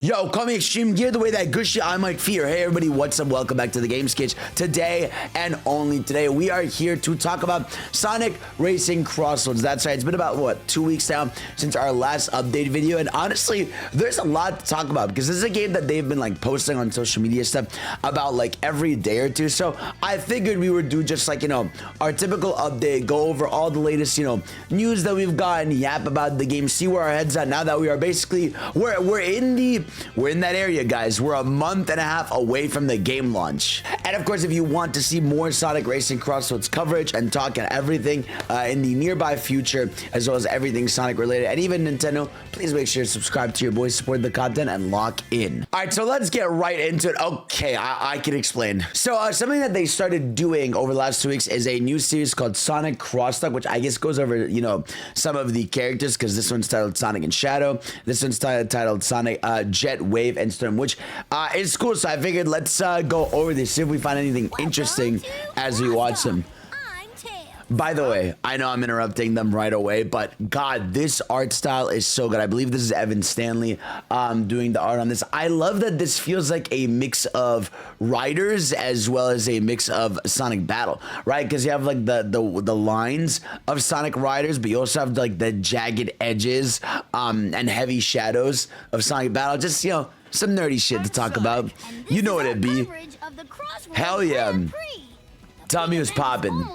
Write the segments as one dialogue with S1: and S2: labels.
S1: Yo, call me Extreme Gear the way that good shit I might fear. Hey everybody, what's up? Welcome back to the Game Sketch. Today and only today, we are here to talk about Sonic Racing Crossworlds. That's right, it's been about, what, 2 weeks now since our last update video. And honestly, there's a lot to talk about because this is a game that they've been like posting on social media stuff about like every day or two. So I figured we would do just like, our typical update, go over all the latest, news that we've gotten, yap about the game, see where our head's at now that we are basically, we're in that area, guys. We're a month and a half away from the game launch. And of course, if you want to see more Sonic Racing Crossworlds coverage and talk and everything in the nearby future, as well as everything Sonic related and even Nintendo, please make sure to subscribe to your boys, support the content, and lock in. All right, so let's get right into it. Okay, I can explain. So something that they started doing over the last 2 weeks is a new series called Sonic Crosstalk, which I guess goes over, some of the characters, because this one's titled Sonic and Shadow. This one's titled Sonic Jet, Wave, and Storm, which is cool. So I figured let's go over this, see if we find anything interesting as we watch them. By the way, I know I'm interrupting them right away, but God, this art style is so good. I believe this is Evan Stanley doing the art on this. I love that this feels like a mix of Riders as well as a mix of Sonic Battle, right? Because you have like the lines of Sonic Riders, but you also have like the jagged edges and heavy shadows of Sonic Battle. Just, some nerdy shit to talk about. You know what it'd be. Hell yeah. Tell me who's popping.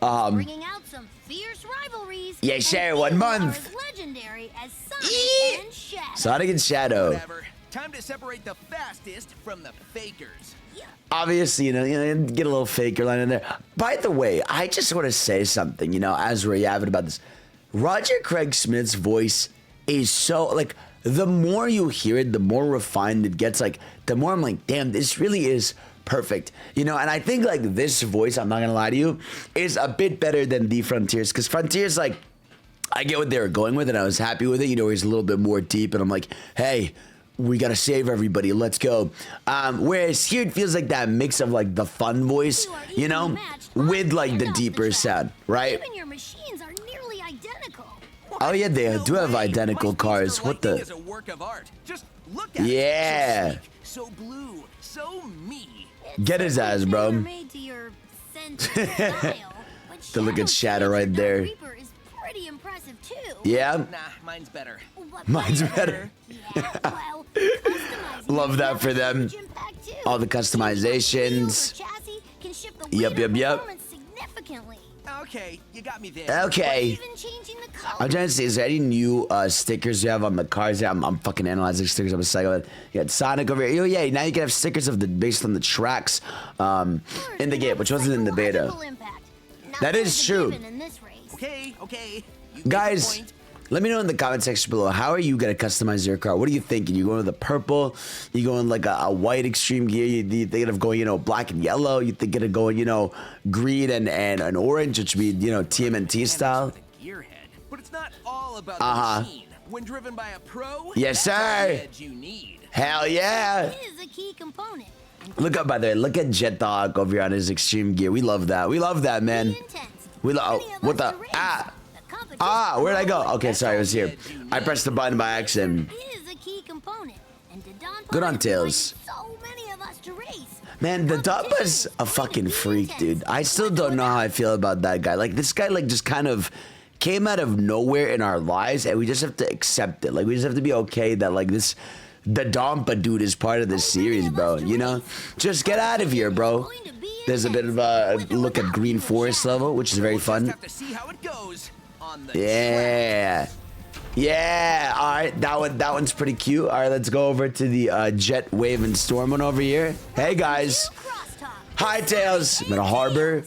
S2: Bringing out some fierce rivalries.
S1: Yeah, sure, 1 month.
S2: As legendary as Sonic and Shadow.
S1: Sonic and Shadow.
S3: Whatever. Time to separate the fastest from the fakers.
S2: Yeah.
S1: Obviously, get a little faker line in there. By the way, I just want to say something, as we're yapping about this. Roger Craig Smith's voice is so, like, the more you hear it, the more refined it gets. Like, the more I'm like, damn, this really is perfect, and I think like this voice, I'm not gonna lie to you, is a bit better than the Frontiers, because Frontiers, like, I get what they were going with and I was happy with it. He's a little bit more deep and I'm like, hey, we gotta save everybody, let's go. Whereas here it feels like that mix of like the fun voice, with like the deeper sound, right?
S2: Even your machines are nearly identical.
S1: Oh yeah, they do have identical cars. What the?
S3: Is a work of art. Just look at
S1: yeah.
S3: it. So blue, so me.
S1: Get his ass, bro.
S2: Made to your sense of style, but
S1: To look at Shadow right there.
S2: Reaper is pretty impressive too.
S1: Yeah.
S3: Nah, mine's better.
S1: Mine's better.
S2: Yeah, well, customizing
S1: Love that for them.
S2: impact too.
S1: All the customizations.
S2: Chassis can shift the
S1: Yep,
S2: weight
S1: yep,
S2: of
S1: yep.
S2: performance significantly.
S3: Okay, you got me there.
S1: Okay.
S2: Even changing the color.
S1: I'm trying to see, is there any new stickers you have on the cars? Yeah, I'm fucking analyzing stickers. I'm a psycho. You got Sonic over here. Oh yeah, now you can have stickers of based on the tracks in the game, which wasn't in the beta. That is true.
S3: Okay. You
S1: Guys,
S3: make a point.
S1: let me know in the comment section below, how are you gonna customize your car? What are you thinking? You going with the purple? You going like a white Extreme Gear? You thinking of going, black and yellow? You thinking of going, green and orange, which would be, TMNT style?
S3: With a gearhead. But it's not all about
S1: Uh-huh.
S3: the machine. When driven by a pro,
S1: Yes,
S3: that's
S1: sir.
S3: the edge you need.
S1: Hell yeah!
S2: It is a key component.
S1: Look up, by the way, look at Jet Dog over here on his Extreme Gear. We love that. We love that, man. We love. What the? Where'd I go? Okay, sorry, I was here. I pressed the button by accident.
S2: It is a key component. And Dodonpa
S1: Good on
S2: invites
S1: Tails.
S2: So many of us to race.
S1: Man, the Doppa's a fucking freak, dude. I still don't know how I feel about that guy. Like, this guy, like, just kind of came out of nowhere in our lives, and we just have to accept it. Like, we just have to be okay that, like, the Dompa dude is part of this series, bro. Just get out of here, bro. There's a bit of a look at Green Forest level, which is very fun.
S3: Have to see how it goes on the
S1: Yeah. Yeah. All right. That one's pretty cute. All right. Let's go over to the Jet, Wave, and Storm one over here. Hey, guys. Hi, Tails. I'm in a harbor.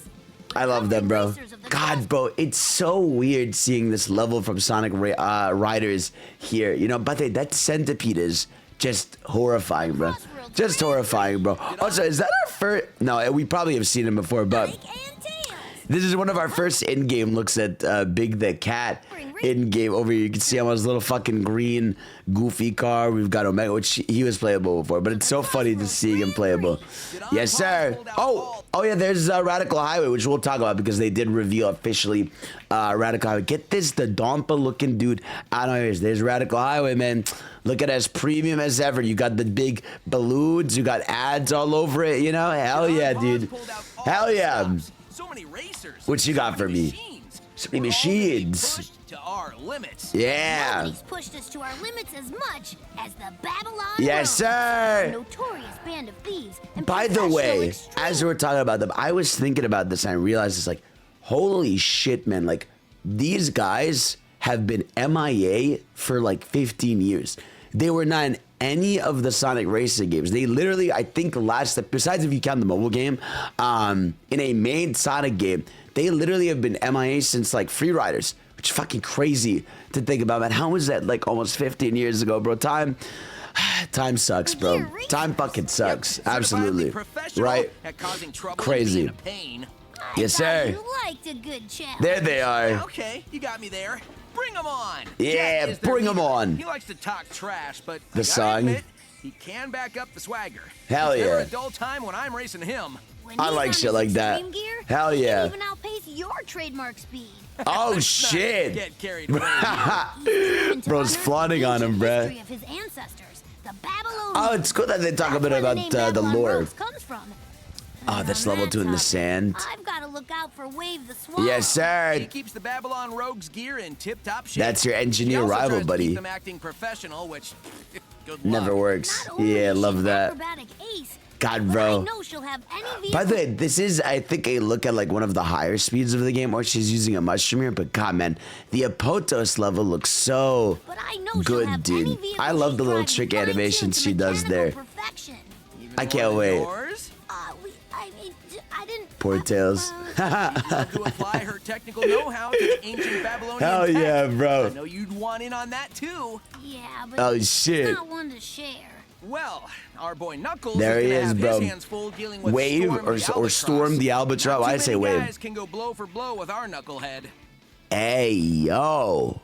S1: I love them, bro. God, bro. It's so weird seeing this level from Sonic Riders here. But that centipede is just horrifying, bro. Just horrifying, bro. Also, is that our first? No, we probably have seen him before, but This is one of our first in-game looks at Big the Cat in-game. Over here, you can see him on his little fucking green, goofy car. We've got Omega, which he was playable before, but it's so funny to see him playable. Yes, sir. Oh yeah, there's Radical Highway, which we'll talk about because they did reveal officially Radical Highway. Get this, the Dompa-looking dude out of here. There's Radical Highway, man. Look at as premium as ever. You got the big balloons. You got ads all over it, you know? Hell yeah, dude. Hell yeah.
S3: So many racers.
S1: What you got for me? So many machines.
S3: To our limits.
S1: Yeah.
S2: Nobody's pushed us to our limits as much as the Babylon
S1: Yes,
S2: Road,
S1: sir.
S2: a notorious band of thieves and
S1: By the
S2: professional
S1: way,
S2: extreme-
S1: as we were talking about them, I was thinking about this and I realized it's like, holy shit, man. Like, these guys have been MIA for like 15 years. They were not in any of the Sonic Racing games. They literally, I think besides if you count the mobile game, in a main Sonic game, they literally have been MIA since like Free Riders, which is fucking crazy to think about, man. How was that like almost 15 years ago, bro? Time sucks, bro. Time fucking sucks. Absolutely. Right? Crazy. Yes, sir.
S2: You liked a good challenge.
S1: There they are.
S3: Okay, you got me there. Bring him on.
S1: Yeah,
S3: Jack is their
S1: bring 'em
S3: leader.
S1: on.
S3: He likes to talk trash, but
S1: The
S3: I gotta
S1: song.
S3: admit, he can back up the swagger.
S1: Hell
S3: It's never
S1: yeah.
S3: a dull time when I'm racing him.
S2: When
S1: I
S2: he's
S1: like
S2: on
S1: shit
S2: his
S1: like that.
S2: extreme Gear,
S1: Hell
S2: he
S1: yeah.
S2: can even outpace your trademark speed.
S1: Oh,
S3: Let's
S1: shit.
S3: not Get carried away.
S2: Even to
S1: Bro's
S2: honor
S1: flaunting
S2: the
S1: on him,
S2: ancient
S1: bruh.
S2: history of his ancestors, the Babylonians.
S1: Oh, it's cool that they talk a bit
S2: That's where
S1: about
S2: name
S1: the
S2: Babylon
S1: lore.
S2: Roads comes from.
S1: Oh,
S2: And
S1: that's
S2: on
S1: level
S2: that
S1: 2 in the
S2: topic,
S1: sand.
S2: I've got to look out for Wave the Swallow.
S1: Yes, sir.
S3: He keeps the Babylon Rogues gear in tip-top shape.
S1: That's your engineer
S3: He also
S1: rival,
S3: tries to
S1: buddy.
S3: keep them acting professional, which good luck.
S1: Never works.
S2: Not only
S1: Yeah,
S2: is
S1: love
S2: she
S1: that.
S2: acrobatic ace,
S1: God,
S2: but
S1: bro.
S2: I know she'll have any
S1: By the way,
S2: vehicle-
S1: this is, I think, a look at like one of the higher speeds of the game, or she's using a mushroom here. But God, man, the Apotos level looks so
S2: but I know she'll
S1: good,
S2: have
S1: dude.
S2: any vehicle
S1: I love
S2: she
S1: the little
S2: drives
S1: trick
S2: fine-tuned
S1: animations
S2: to
S1: she does there.
S2: mechanical perfection.
S3: Even
S1: I
S3: more
S1: can't
S3: than
S1: wait.
S3: yours?
S2: I didn't.
S1: Poor Tails.
S3: Love to apply her technical know-how to the ancient Babylonian
S1: Hell
S3: tech.
S1: yeah, bro.
S3: I know you'd want in on that too.
S2: Yeah, but
S1: Oh,
S2: it's
S1: shit.
S2: not one to share.
S3: Well, our boy Knuckles
S1: There
S3: is
S1: he
S3: gonna
S1: is,
S3: have
S1: bro.
S3: his hands full dealing with
S1: Wave or Storm the Albatross.
S3: Not
S1: I
S3: too
S1: say
S3: many
S1: Wave.
S3: guys can go blow for blow with our knucklehead.
S1: Hey, yo.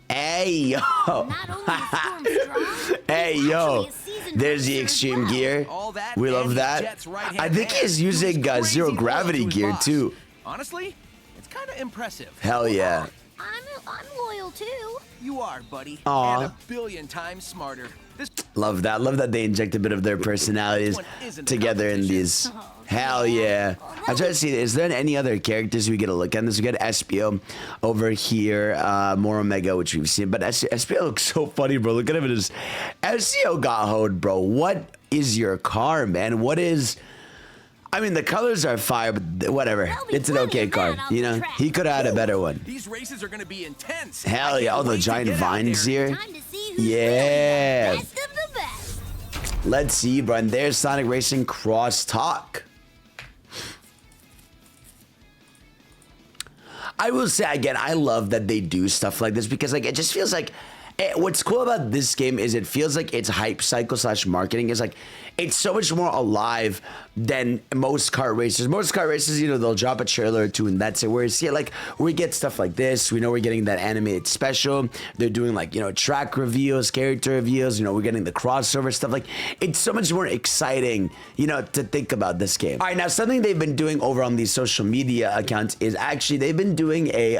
S1: Hey, yo.
S2: Not only is Storm strong,
S1: Hey,
S2: he's
S1: yo.
S2: actually a seasoned
S1: There's the
S2: racer as
S1: extreme
S2: well.
S1: gear.
S3: All that
S1: We
S3: and
S1: love
S3: his
S1: that.
S3: Jet's right-hand
S1: I think
S3: man,
S1: he's
S3: who is
S1: using
S3: crazy
S1: zero
S3: loyal
S1: gravity
S3: to his
S1: gear,
S3: boss.
S1: too.
S3: Honestly, it's kind of impressive.
S1: Hell yeah.
S2: I'm loyal too.
S3: You are, buddy.
S1: Aw.
S3: And a billion times smarter. This
S1: Love that. Love that they inject a bit of their personalities
S3: one isn't a
S1: together in
S3: competition.
S1: these.
S2: Oh,
S1: Hell yeah. I'm trying to see, is there any other characters we get a look at? This we got SPO over here, more Omega, which we've seen. But SPO looks so funny, bro. Look at him. SPO got hoed, bro. What is your car, man? What is... I mean, the colors are fire, but whatever.
S2: There'll be
S1: It's an
S2: plenty
S1: okay
S2: of
S1: car.
S2: that off
S1: You
S2: the
S1: know,
S2: track.
S1: he could have had a better one.
S3: These races are going to be intense.
S1: Hell
S3: I
S1: yeah.
S3: can't
S1: All the
S3: wait to
S1: giant
S3: get out
S1: vines
S3: there.
S1: here.
S2: Time to see who's
S1: Yeah.
S2: really the best of the best.
S1: Let's see, bro. And there's Sonic Racing Crosstalk. I will say again, I love that they do stuff like this because like it just feels like what's cool about this game is it feels like its hype cycle / marketing is like it's so much more alive than most kart races. Most kart races, you know, they'll drop a trailer or two and that's it. Whereas here, like we get stuff like this. We know we're getting that animated special. They're doing like, you know, track reveals, character reveals. You know, we're getting the crossover stuff. Like it's so much more exciting, you know, to think about this game. All right, now something they've been doing over on these social media accounts is actually they've been doing a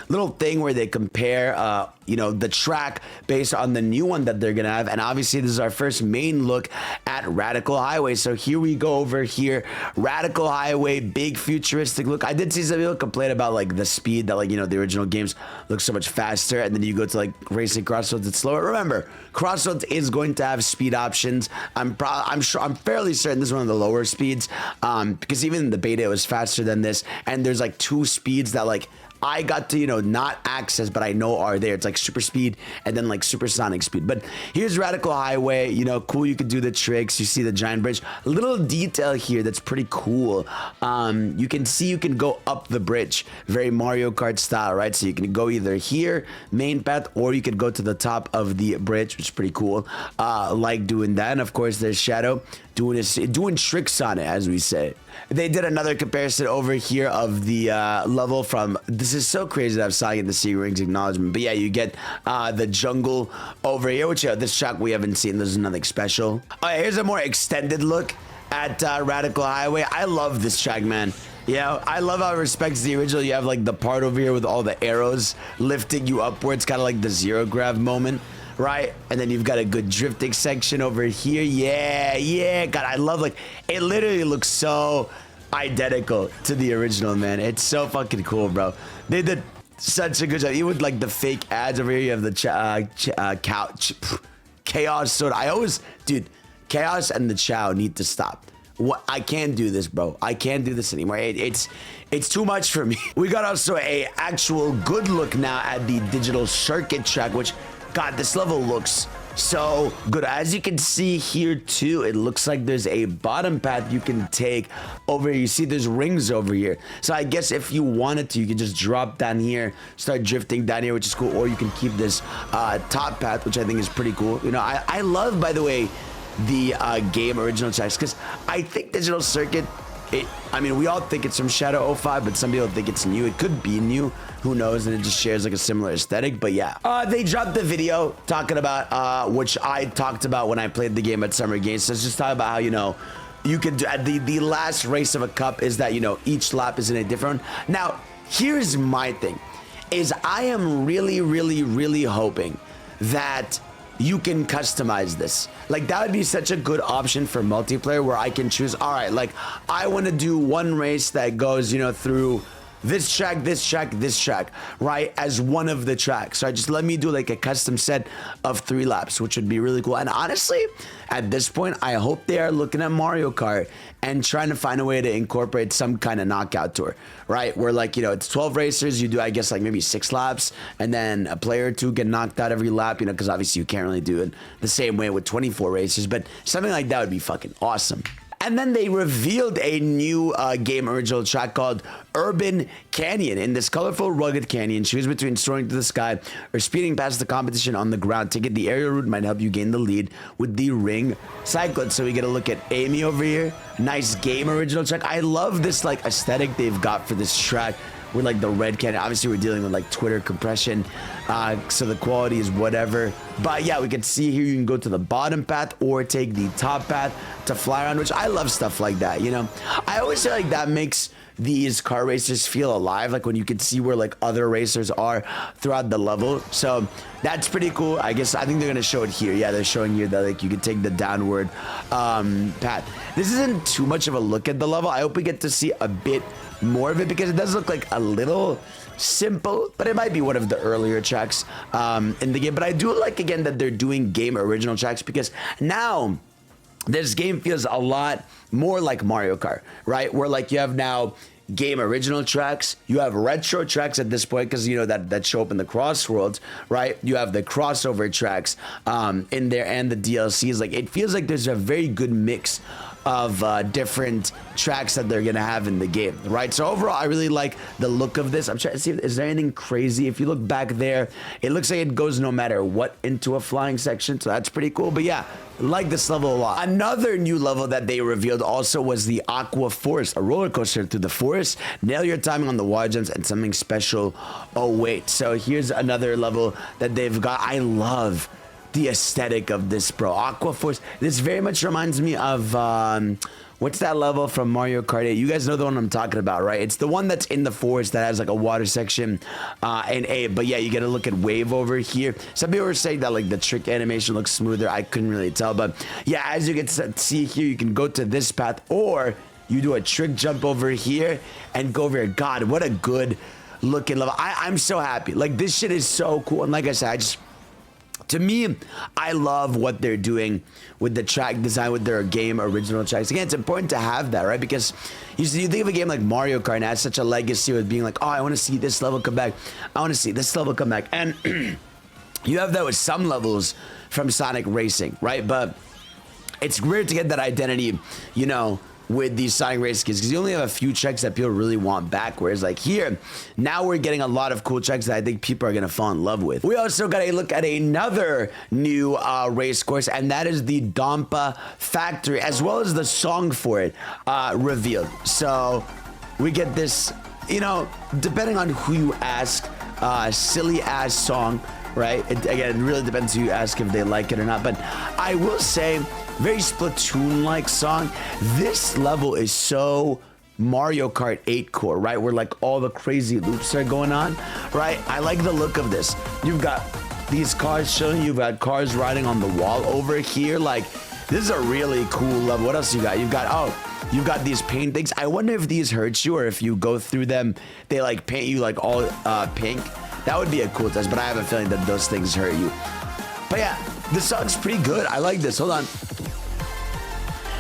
S1: little thing where they compare, you know, the track based on the new one that they're gonna have. And obviously this is our first main look at Radical Highway. So here we go over here. Radical Highway, big futuristic look. I did see some people complain about like the speed that like, you know, the original games look so much faster. And then you go to like Racing Crossroads, it's slower. Remember, Crossroads is going to have speed options. I'm fairly certain this is one of the lower speeds because even in the beta it was faster than this. And there's like 2 speeds that like I got to, you know, not access, but I know are there. It's like super speed and then like supersonic speed. But here's Radical Highway, you know, cool. You could do the tricks. You see the giant bridge. A little detail here that's pretty cool. You can see you can go up the bridge, very Mario Kart style, right? So you can go either here, main path, or you could go to the top of the bridge, which is pretty cool. Like doing that. And of course, there's Shadow. doing tricks on it, as we say. They did another comparison over here of the level from, this is so crazy that I'm signing the Sea Rings acknowledgement, but yeah, you get the jungle over here, which this track we haven't seen. This is nothing special. All right, here's a more extended look at Radical Highway. I love this track, man. Yeah, I love how it respects the original. You have like the part over here with all the arrows lifting you upwards, kind of like the zero grav moment, right? And then you've got a good drifting section over here. Yeah. God, I love, like, it literally looks so identical to the original, man. It's so fucking cool, bro. They did such a good job. Even with like the fake ads over here, you have the Chaos Soda. Dude, Chaos and the Chow need to stop. What? I can't do this, bro. I can't do this anymore. It's too much for me. We got also a actual good look now at the digital circuit track, which, God, this level looks so good. As you can see here too, it looks like there's a bottom path you can take over here. You see there's rings over here. So I guess if you wanted to, you could just drop down here, start drifting down here, which is cool. Or you can keep this top path, which I think is pretty cool. You know, I love, by the way, the game original tracks, because I think digital circuit, I mean, we all think it's from Shadow 05, but some people think it's new. It could be new, who knows, and it just shares like a similar aesthetic. But yeah, they dropped the video talking about which I talked about when I played the game at Summer Games. So let's just talk about how, you know, you could do at the last race of a cup is that, you know, each lap is in a different one. Now here's my thing, is I am really hoping that you can customize this. Like, that would be such a good option for multiplayer, where I can choose, all right, like, I want to do one race that goes, you know, through this track, right, as one of the tracks. So just let me do like a custom set of 3 laps, which would be really cool. And honestly, at this point, I hope they are looking at Mario Kart and trying to find a way to incorporate some kind of knockout tour, right? Where, like, you know, it's 12 racers, you do, I guess, like maybe 6 laps, and then a player or 2 get knocked out every lap, you know, because obviously you can't really do it the same way with 24 racers, but something like that would be fucking awesome. And then they revealed a new game original track called Urban Canyon. In this colorful, rugged canyon, choose between soaring to the sky or speeding past the competition on the ground. Ticket the aerial route might help you gain the lead with the ring cycling. So we get a look at Amy over here. Nice game original track. I love this like aesthetic they've got for this track, with like the red canyon. Obviously we're dealing with like Twitter compression, so the quality is whatever, but yeah, we can see here you can go to the bottom path or take the top path to fly around, which I love stuff like that. You know, I always feel like that makes these car racers feel alive, like when you can see where like other racers are throughout the level. So that's pretty cool. I think they're gonna show it here. Yeah, they're showing here that like you can take the downward path. This isn't too much of a look at the level. I hope we get to see a bit more of it, because it does look like a little simple, but it might be one of the earlier tracks in the game. But I do like, again, that they're doing game original tracks, because now this game feels a lot more like Mario Kart, right? Where like you have now game original tracks, you have retro tracks at this point, because you know that show up in the Crossworlds, right? You have the crossover tracks in there, and the DLCs. Like, it feels like there's a very good mix of different tracks that they're gonna have in the game, right? So overall, I really like the look of this. I'm trying to see if is there anything crazy. If you look back there, it looks like it goes no matter what into a flying section, so that's pretty cool. But yeah, like this level a lot. Another new level that they revealed also was the Aqua Forest, a roller coaster through the forest. Nail your timing on the wide jumps and something special awaits. So here's another level that they've got. I love the aesthetic of this, bro. Aqua Force. This very much reminds me of what's that level from Mario Kart 8? You guys know the one I'm talking about, right? It's the one that's in the forest that has like a water section in 8. But yeah, you get to look at Wave over here. Some people were saying that like the trick animation looks smoother. I couldn't really tell, but yeah, as you can see here, you can go to this path, or you do a trick jump over here and go over here. God, what a good looking level. I'm so happy. Like, this shit is so cool. And like I said, to me, I love what they're doing with the track design, with their game original tracks. Again, it's important to have that, right? Because you think of a game like Mario Kart, and it has such a legacy with being like, oh, I want to see this level come back. I want to see this level come back. And you have that with some levels from Sonic Racing, right? But it's weird to get that identity, you know, with these Sonic Racing skins, because you only have a few checks that people really want back, whereas like here, now we're getting a lot of cool checks that I think people are going to fall in love with. We also got a look at another new race course, and that is the Dompa Factory, as well as the song for it revealed. So we get this, you know, depending on who you ask, silly ass song, right? Again, it really depends who you ask if they like it or not, but I will say, very Splatoon-like song. This level is so Mario Kart 8 core, right? Where like all the crazy loops are going on, right? I like the look of this. You've got these cars showing, you've got cars riding on the wall over here. Like, this is a really cool level. What else you got? You've got these paint things. I wonder if these hurt you, or if you go through them, they like paint you like all pink. That would be a cool test, but I have a feeling that those things hurt you. But yeah, this song's pretty good. I like this. Hold on.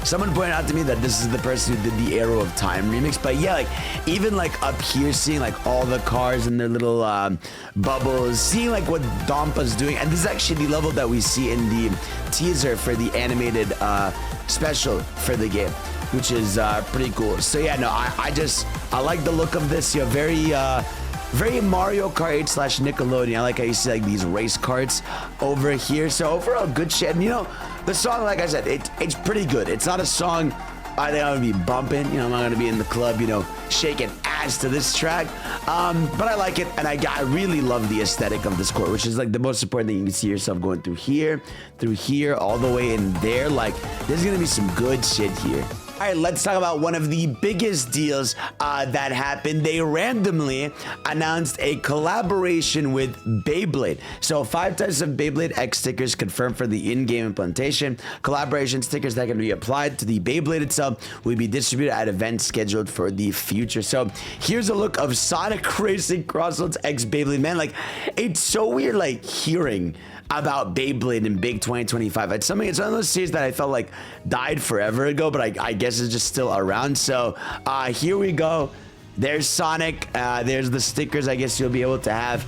S1: Someone pointed out to me that this is the person who did the Arrow of Time remix. But yeah, like even like up here, seeing like all the cars and their little bubbles, seeing like what Dompa's doing. And this is actually the level that we see in the teaser for the animated special for the game, which is pretty cool. So yeah, no, I like the look of this. You're very Mario Kart 8 / Nickelodeon. I like how you see like these race carts over here. So overall, good shit. And you know, the song, like I said, it's pretty good. It's not a song I think I'm gonna be bumping. You know, I'm not gonna be in the club, you know, shaking ass to this track. But I like it, and I really love the aesthetic of this court, which is like the most important thing. You can see yourself going through here, all the way in there. Like, there's gonna be some good shit here. All right, let's talk about one of the biggest deals that happened. They randomly announced a collaboration with BEYBLADE. So 5 types of BEYBLADE X stickers confirmed for the in-game implementation. Collaboration stickers that can be applied to the BEYBLADE itself will be distributed at events scheduled for the future. So here's a look of Sonic Racing Crossworlds X BEYBLADE. Man, like, it's so weird, like, hearing about BEYBLADE in big 2025. It's one of those series that I felt like died forever ago, but I guess it's just still around. So here we go. There's Sonic. There's the stickers I guess you'll be able to have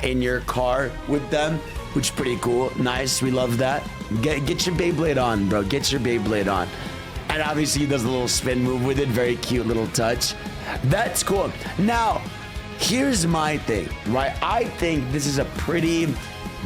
S1: in your car with them, which is pretty cool. Nice. We love that. Get your BEYBLADE on, bro. Get your BEYBLADE on. And obviously he does a little spin move with it. Very cute little touch. That's cool. Now, here's my thing, right? I think this is a pretty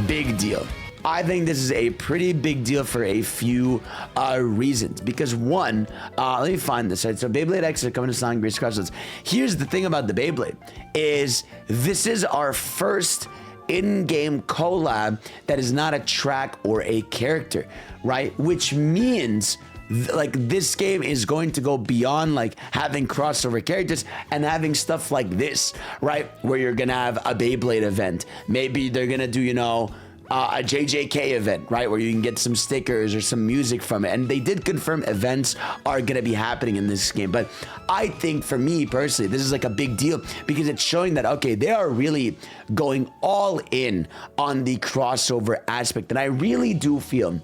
S1: big deal. I think this is a pretty big deal for a few reasons. Because one, let me find this. Right? So BEYBLADE X are coming to Sonic Racing Crossworlds. Here's the thing about the BEYBLADE is this is our first in-game collab that is not a track or a character, right? Which means like this game is going to go beyond like having crossover characters and having stuff like this, right? Where you're gonna have a BEYBLADE event. Maybe they're gonna do, you know, a JJK event, right? Where you can get some stickers or some music from it. And they did confirm events are gonna be happening in this game. But I think for me personally, this is like a big deal because it's showing that, okay, they are really going all in on the crossover aspect. And I really do feel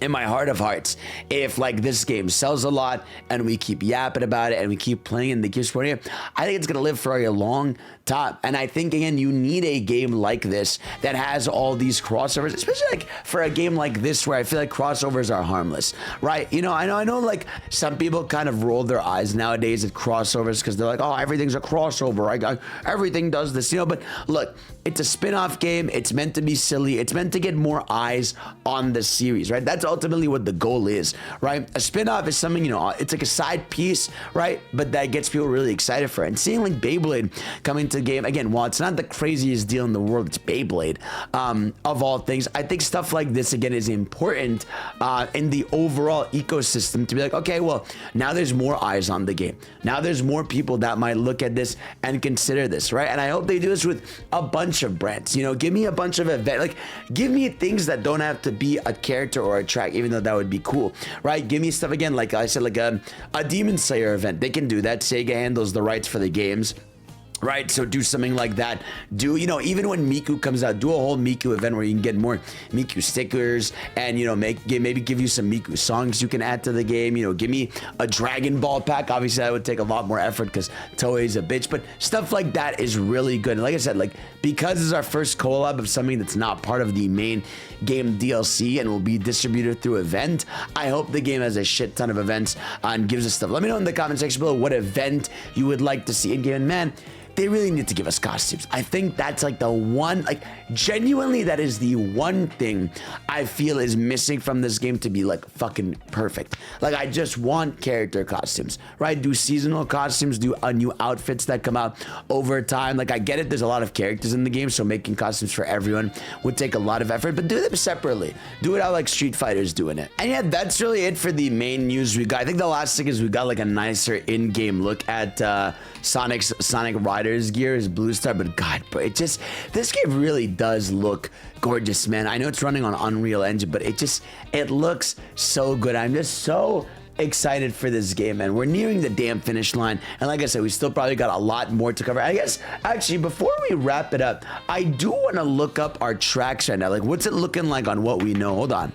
S1: in my heart of hearts, if like this game sells a lot and we keep yapping about it and we keep playing and they keep supporting it, I think it's gonna live for a long time. And I think again, you need a game like this that has all these crossovers, especially like for a game like this where I feel like crossovers are harmless, right? You know, I know like some people kind of roll their eyes nowadays at crossovers because they're like, oh, everything's a crossover. Everything does this, you know. But look, it's a spin-off game. It's meant to be silly. It's meant to get more eyes on the series, right? That's ultimately what the goal is, right? A spin-off is something, you know, it's like a side piece, right? But that gets people really excited for it. And seeing like BEYBLADE come into the game, again, while it's not the craziest deal in the world, it's BEYBLADE, of all things. I think stuff like this, again, is important in the overall ecosystem to be like, okay, well, now there's more eyes on the game. Now there's more people that might look at this and consider this, right? And I hope they do this with a bunch of brands. You know, give me a bunch of events, like give me things that don't have to be a character or a track, even though that would be cool, right? Give me stuff again, like I said, like a Demon Slayer event. They can do that. Sega handles the rights for the games, right? So do something like that. Do, you know, even when Miku comes out, do a whole Miku event where you can get more Miku stickers and, you know, maybe give you some Miku songs you can add to the game. You know, give me a Dragon Ball pack. Obviously that would take a lot more effort because Toei's a bitch, but stuff like that is really good. And like I said, like because this is our first collab of something that's not part of the main game DLC and will be distributed through event. I hope the game has a shit ton of events and gives us stuff. Let me know in the comment section below what event you would like to see in game. And man, they really need to give us costumes. I think that's like the one, like genuinely that is the one thing I feel is missing from this game to be like fucking perfect. Like I just want character costumes, right? Do seasonal costumes, do new outfits that come out over time. Like I get it, there's a lot of characters in the game, so making costumes for everyone would take a lot of effort, but do them separately. Do it how like Street Fighter's doing it. And yeah, that's really it for the main news we got. I think the last thing is we got like a nicer in-game look at Sonic Riders gear, his blue star, but god, bro, it just, this game really does look gorgeous, man. I know it's running on Unreal Engine, but it looks so good. I'm just so excited for this game, man. We're nearing the damn finish line, and like I said, we still probably got a lot more to cover. I guess actually before we wrap it up, I do want to look up our tracks right now. Like what's it looking like on what we know? Hold on.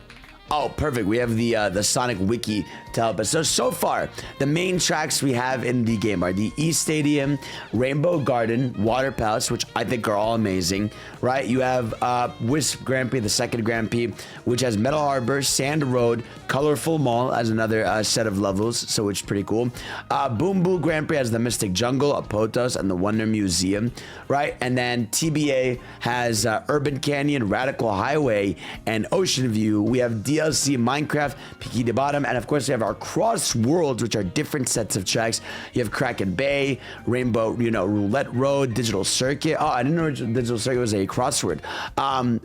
S1: Oh, perfect. We have the Sonic Wiki to help us. So far, the main tracks we have in the game are the East Stadium, Rainbow Garden, Water Palace, which I think are all amazing, right? You have Wisp Grand Prix, the second Grand Prix, which has Metal Harbor, Sand Road, Colorful Mall as another set of levels, so which is pretty cool. Boom Boo Grand Prix has the Mystic Jungle, Apotos, and the Wonder Museum, right? And then TBA has Urban Canyon, Radical Highway, and Ocean View. We have DLC Minecraft, Bikini Bottom, and of course we have our Crossworlds, which are different sets of tracks. You have Kraken Bay, Rainbow, Roulette Road, Digital Circuit. Oh, I didn't know Digital Circuit was a crossword.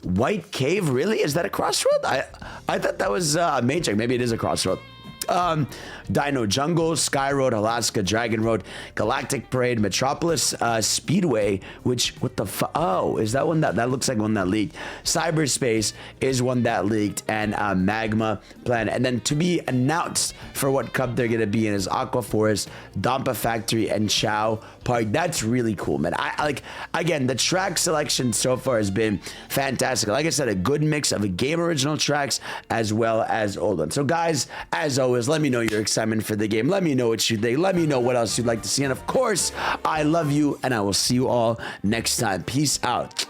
S1: White Cave, really? Is that a crossroad? I thought that was a Matrix. Maybe it is a crossroad. Dino Jungle, Sky Road, Alaska, Dragon Road, Galactic Parade, Metropolis Speedway, which, what the fuck? Oh, is that one that looks like one that leaked? Cyberspace is one that leaked, and Magma Planet. And then to be announced for what cup they're going to be in is Aqua Forest, Dampa Factory, and Chow Park. That's really cool, man. I like, again, the track selection so far has been fantastic. Like I said, a good mix of game original tracks as well as old ones. So guys, as always, let me know your excitement for the game. Let me know what you think. Let me know what else you'd like to see. And of course, I love you, and I will see you all next time. Peace out.